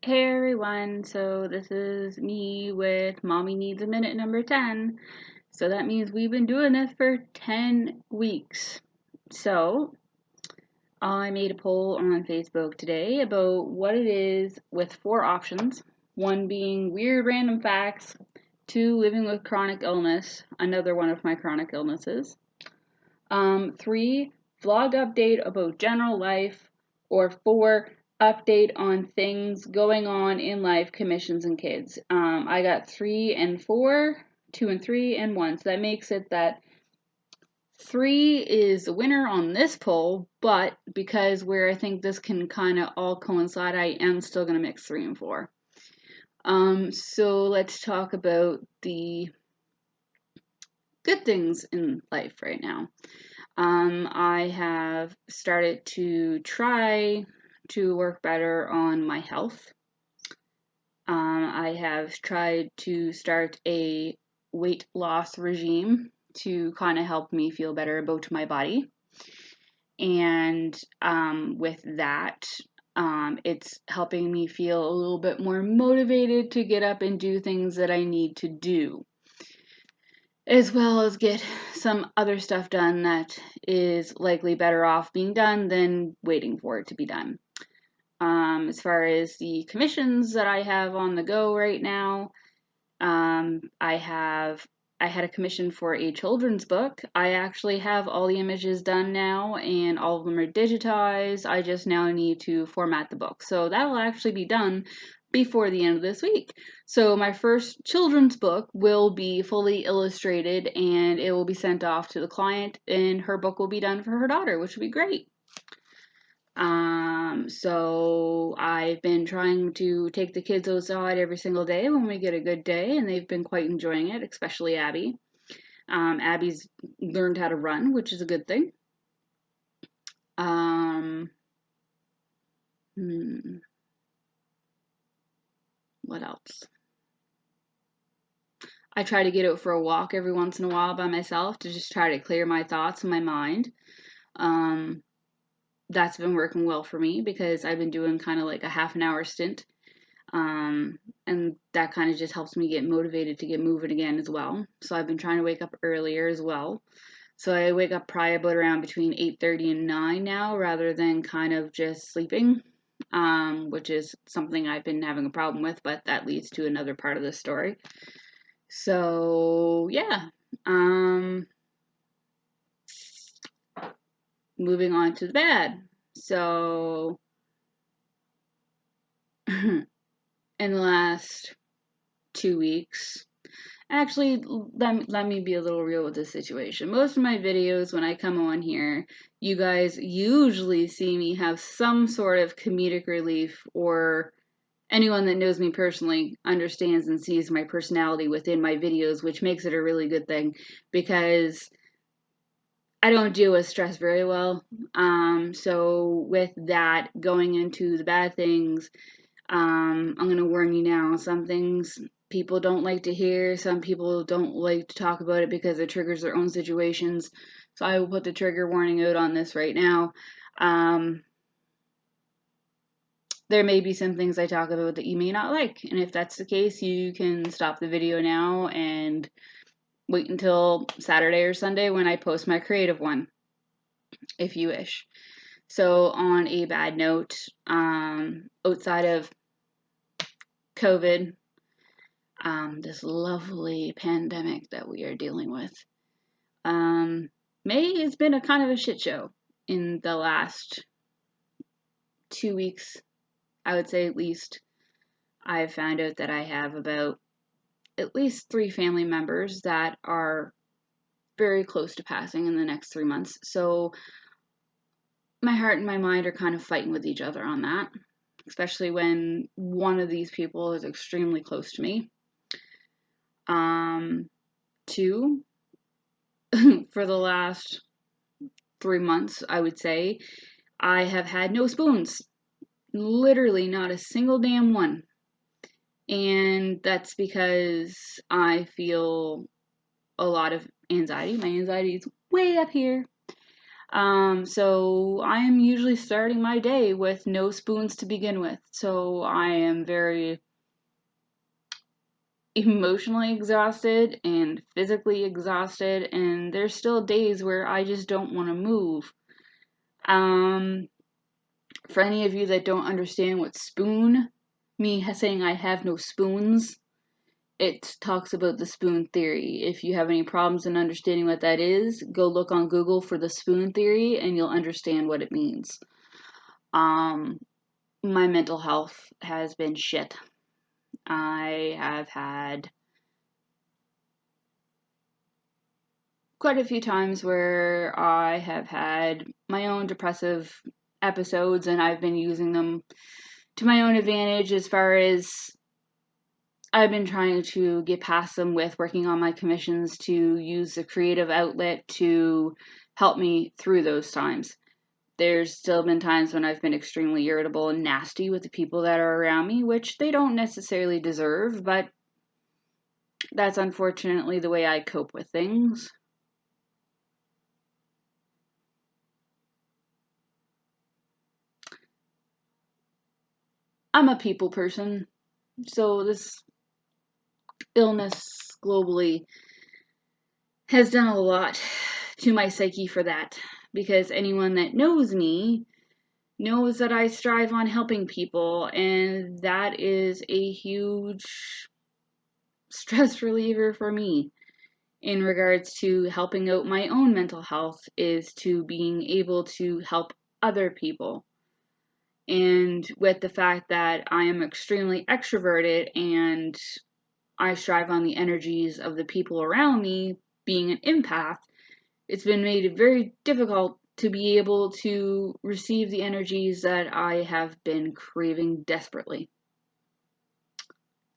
Hey everyone, so this is me with Mommy Needs a Minute number 10. So that means we've been doing this for 10 weeks. So I made a poll on Facebook today about what it is with 4 options. 1 being weird random facts, 2 living with chronic illness, another one of my chronic illnesses. 3 vlog update about general life, or 4 update on things going on in life, commissions and kids. I got 3 and 4, 2 and 3 and 1. So that makes it that 3 is the winner on this poll, but because where I think this can kind of all coincide, I am still going to mix 3 and 4. So let's talk about the good things in life right now. I have started to try to work better on my health. I have tried to start a weight loss regime to kind of help me feel better about my body. And with that, it's helping me feel a little bit more motivated to get up and do things that I need to do, as well as get some other stuff done that is likely better off being done than waiting for it to be done. As far as the commissions that I have on the go right now, I had a commission for a children's book. I actually have all the images done now and all of them are digitized. I just now need to format the book. So that will actually be done before the end of this week. So my first children's book will be fully illustrated and it will be sent off to the client and her book will be done for her daughter, which will be great. So I've been trying to take the kids outside every single day when we get a good day, and they've been quite enjoying it, especially Abby. Abby's learned how to run, which is a good thing. What else? I try to get out for a walk every once in a while by myself to just try to clear my thoughts and my mind. That's been working well for me because I've been doing kind of like a half an hour stint. And that kind of just helps me get motivated to get moving again as well. So I've been trying to wake up earlier as well. So I wake up probably about around between 8:30 and 9 now rather than kind of just sleeping, which is something I've been having a problem with, but that leads to another part of the story. So yeah, moving on to the bad. So in the last 2 weeks, actually, let me be a little real with this situation. Most of my videos, when I come on here, you guys usually see me have some sort of comedic relief, or anyone that knows me personally understands and sees my personality within my videos, which makes it a really good thing because I don't deal with stress very well. So with that, going into the bad things, I'm going to warn you now. Some things people don't like to hear. Some people don't like to talk about it because it triggers their own situations. So I will put the trigger warning out on this right now. There may be some things I talk about that you may not like. And if that's the case, you can stop the video now and wait until Saturday or Sunday when I post my creative one, if you wish. So on a bad note, outside of COVID, this lovely pandemic that we are dealing with. May has been a kind of a shit show in the last 2 weeks. I would say at least. I've found out that I have about at least 3 family members that are very close to passing in the next 3 months. So my heart and my mind are kind of fighting with each other on that, especially when one of these people is extremely close to me. 2, for the last 3 months, I would say, I have had no spoons. Literally not a single damn one. And that's because I feel a lot of anxiety. My anxiety is way up here. So I am usually starting my day with no spoons to begin with. So I am very emotionally exhausted and physically exhausted, and there's still days where I just don't want to move. Um, for any of you that don't understand what spoon, me saying I have no spoons, it talks about the spoon theory. If you have any problems in understanding what that is, go look on Google for the spoon theory and you'll understand what it means. Um, my mental health has been shit. I have had quite a few times where I have had my own depressive episodes and I've been using them to my own advantage as far as I've been trying to get past them with working on my commissions to use a creative outlet to help me through those times. There's still been times when I've been extremely irritable and nasty with the people that are around me, which they don't necessarily deserve, but that's unfortunately the way I cope with things. I'm a people person, so this illness globally has done a lot to my psyche for that. Because anyone that knows me knows that I strive on helping people, and that is a huge stress reliever for me in regards to helping out my own mental health, is to being able to help other people. And with the fact that I am extremely extroverted and I strive on the energies of the people around me, being an empath, it's been made very difficult to be able to receive the energies that I have been craving desperately.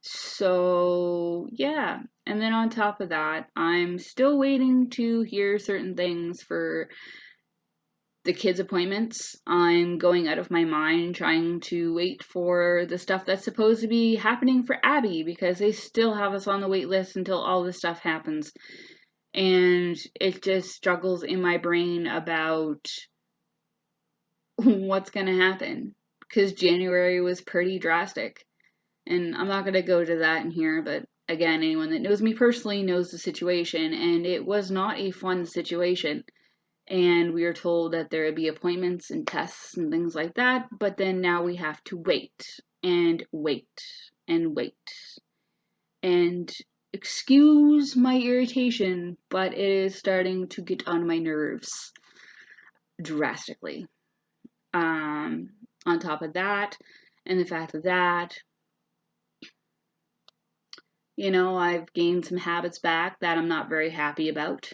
So, yeah. And then on top of that, I'm still waiting to hear certain things for the kids' appointments. I'm going out of my mind trying to wait for the stuff that's supposed to be happening for Abby because they still have us on the wait list until all this stuff happens. And it just struggles in my brain about what's going to happen because January was pretty drastic. And I'm not going to go to that in here, but again, anyone that knows me personally knows the situation, and it was not a fun situation. And we were told that there would be appointments and tests and things like that, but then now we have to wait and wait and wait. And excuse my irritation, but it is starting to get on my nerves drastically. On top of that, and the fact that, I've gained some habits back that I'm not very happy about.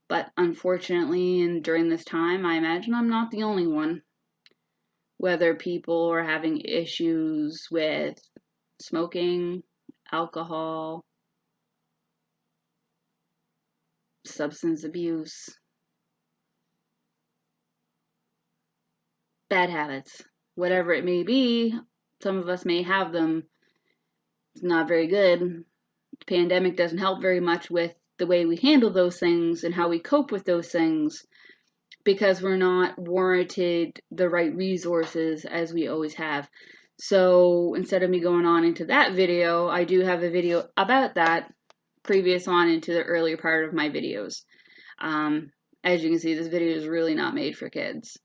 But unfortunately, and during this time, I imagine I'm not the only one. Whether people are having issues with smoking, alcohol, substance abuse, bad habits, whatever it may be, some of us may have them. It's not very good. The pandemic doesn't help very much with the way we handle those things and how we cope with those things because we're not warranted the right resources as we always have. So instead of me going on into that video, I do have a video about that previous on into the earlier part of my videos. As you can see, this video is really not made for kids.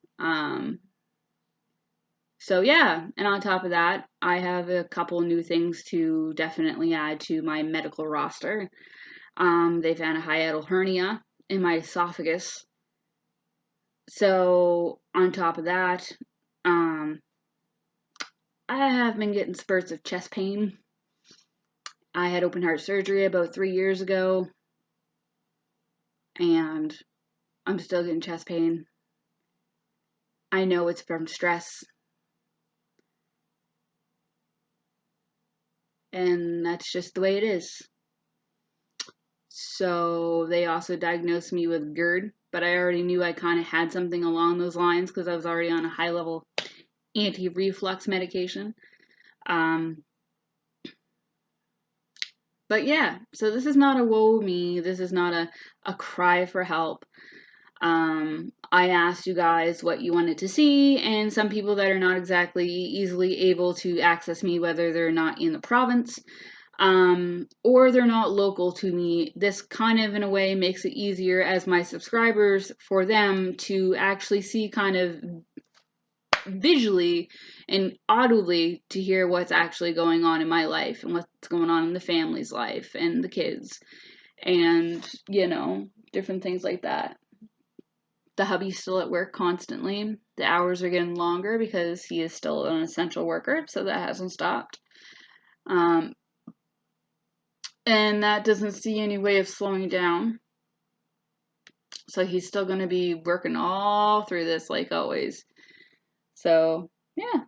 So yeah, and on top of that, I have a couple new things to definitely add to my medical roster. They found a hiatal hernia in my esophagus. So on top of that, I have been getting spurts of chest pain. I had open heart surgery about 3 years ago, and I'm still getting chest pain. I know it's from stress, and that's just the way it is. So they also diagnosed me with GERD, but I already knew I kind of had something along those lines because I was already on a high level anti-reflux medication. But yeah, so this is not a woe me, this is not a cry for help. I asked you guys what you wanted to see, and some people that are not exactly easily able to access me, whether they're not in the province, or they're not local to me, this kind of in a way makes it easier as my subscribers for them to actually see kind of visually and audibly to hear what's actually going on in my life and what's going on in the family's life and the kids and, you know, different things like that. The hubby's still at work constantly. The hours are getting longer because he is still an essential worker, so that hasn't stopped. And that doesn't see any way of slowing down. So he's still going to be working all through this like always. So, yeah.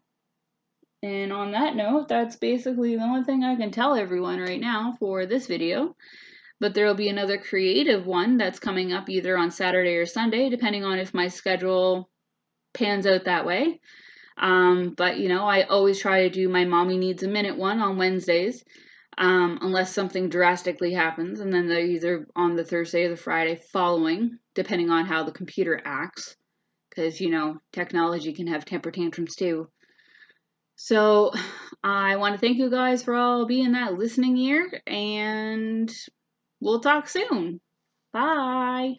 And on that note, that's basically the only thing I can tell everyone right now for this video. But there will be another creative one that's coming up either on Saturday or Sunday, depending on if my schedule pans out that way. But, you know, I always try to do my Mommy Needs a Minute one on Wednesdays, unless something drastically happens. And then they're either on the Thursday or the Friday following, depending on how the computer acts. Because, you know, technology can have temper tantrums too. So I want to thank you guys for all being that listening ear, and we'll talk soon. Bye.